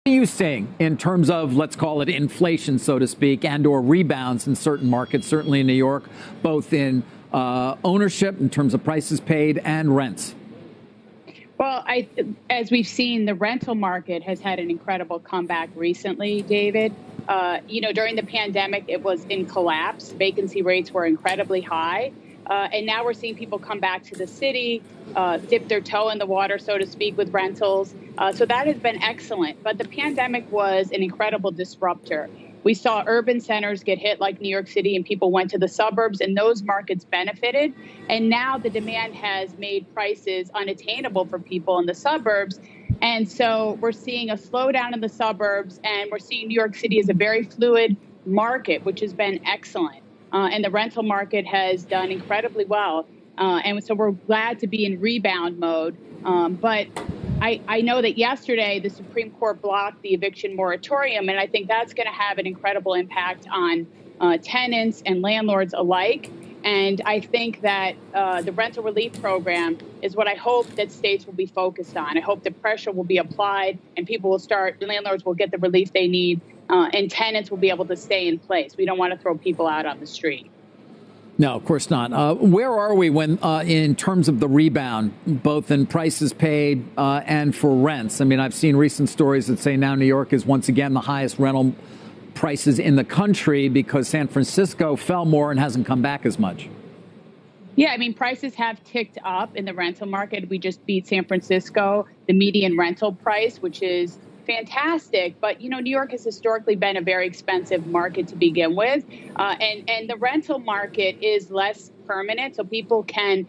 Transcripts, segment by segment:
What are you seeing in terms of, let's call it inflation, so to speak, and or rebounds in certain markets, certainly in New York, both in ownership in terms of prices paid and rents? Well, as we've seen, the rental market has had an incredible comeback recently, David. During the pandemic, it was in collapse. Vacancy rates were incredibly high. And now we're seeing people come back to the city, dip their toe in the water, so to speak, with rentals. So that has been excellent. But the pandemic was an incredible disruptor. We saw urban centers get hit like New York City, and people went to the suburbs, and those markets benefited. And now the demand has made prices unattainable for people in the suburbs. And so we're seeing a slowdown in the suburbs, and we're seeing New York City as a very fluid market, which has been excellent. And the rental market has done incredibly well. And so we're glad to be in rebound mode. But I know that yesterday the Supreme Court blocked the eviction moratorium, and I think that's going to have an incredible impact on tenants and landlords alike. And I think that the rental relief program is what I hope that states will be focused on. I hope the pressure will be applied and landlords will get the relief they need, and tenants will be able to stay in place. We don't want to throw people out on the street. No, of course not. Where are we when in terms of the rebound, both in prices paid and for rents? I mean, I've seen recent stories that say now New York is once again the highest rental prices in the country because San Francisco fell more and hasn't come back as much. Yeah, I mean, prices have ticked up in the rental market. We just beat San Francisco, the median rental price, which is fantastic. But, New York has historically been a very expensive market to begin with. And the rental market is less permanent. So people can,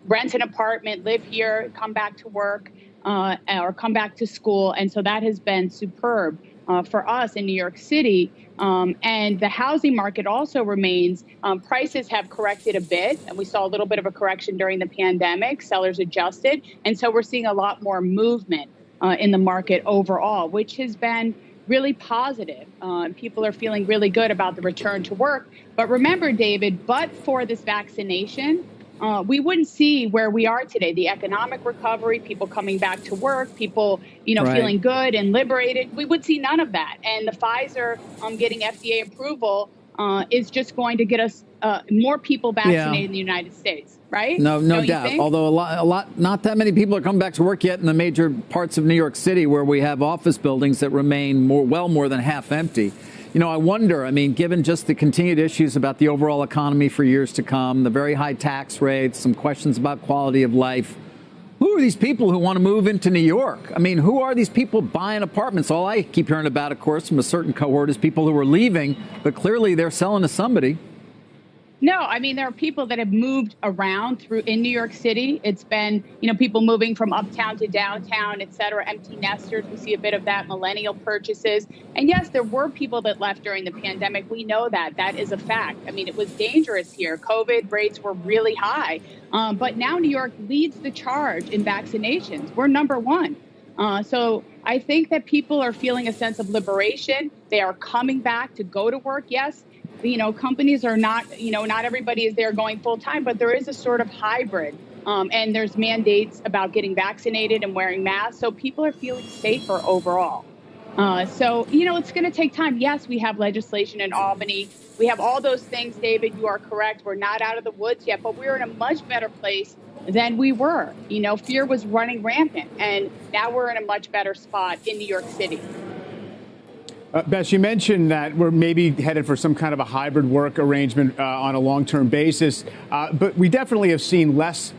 rent an apartment, live here, come back to work, or come back to school. And so that has been superb for us in New York City. And the housing market also remains. Prices have corrected a bit, and we saw a little bit of a correction during the pandemic. Sellers adjusted. And so we're seeing a lot more movement in the market overall, which has been really positive. People are feeling really good about the return to work. But remember, David, but for this vaccination, we wouldn't see where we are today. The economic recovery, people coming back to work, people, Right. feeling good and liberated. We would see none of that. And the Pfizer getting FDA approval is just going to get us more people vaccinated in the United States, right? No Don't doubt. Although a lot, not that many people are coming back to work yet in the major parts of New York City where we have office buildings that remain more than half empty. I wonder, given just the continued issues about the overall economy for years to come, the very high tax rates, some questions about quality of life, who are these people who want to move into New York? Who are these people buying apartments? All I keep hearing about, of course, from a certain cohort is people who are leaving, but clearly they're selling to somebody. No, there are people that have moved around in New York City. It's been, people moving from uptown to downtown, et cetera, empty nesters. We see a bit of that, millennial purchases. And yes, there were people that left during the pandemic. We know that. That is a fact. It was dangerous here. COVID rates were really high. But now New York leads the charge in vaccinations. We're number one. So I think that people are feeling a sense of liberation. They are coming back to go to work. Yes. Companies are not, not everybody is there going full time, but there is a sort of hybrid. And there's mandates about getting vaccinated and wearing masks. So people are feeling safer overall. So it's going to take time. Yes, we have legislation in Albany. We have all those things, David. You are correct. We're not out of the woods yet, but we're in a much better place than we were. Fear was running rampant, and now we're in a much better spot in New York City. Bess, you mentioned that we're maybe headed for some kind of a hybrid work arrangement on a long-term basis, but we definitely have seen less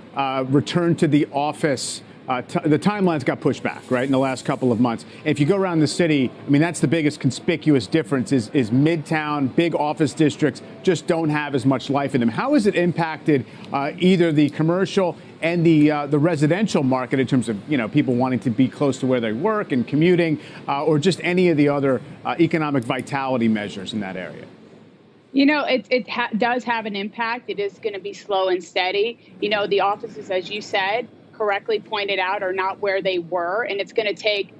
return to the office. The timelines got pushed back, right, in the last couple of months. And if you go around the city, that's the biggest conspicuous difference is Midtown, big office districts just don't have as much life in them. How has it impacted either the commercial and the residential market in terms of, people wanting to be close to where they work and commuting, or just any of the other economic vitality measures in that area? It does have an impact. It is going to be slow and steady. The offices, as you said, correctly pointed out, are not where they were. And it's going to take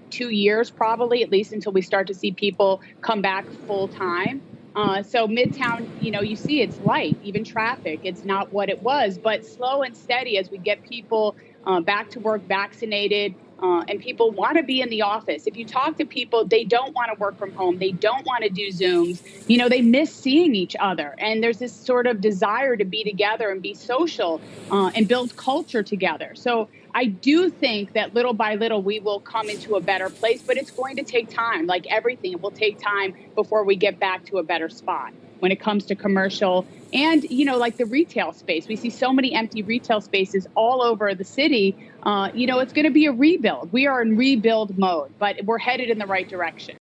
2 years, probably, at least until we start to see people come back full time. So Midtown, you see it's light, even traffic. It's not what it was, but slow and steady as we get people back to work, vaccinated, and people want to be in the office. If you talk to people, they don't want to work from home. They don't want to do Zooms. You know, they miss seeing each other. And there's this sort of desire to be together and be social and build culture together. So I do think that little by little, we will come into a better place, but it's going to take time. Like everything, it will take time before we get back to a better spot when it comes to commercial and, you know, like the retail space. We see so many empty retail spaces all over the city. You know, it's going to be a rebuild. We are in rebuild mode, but we're headed in the right direction.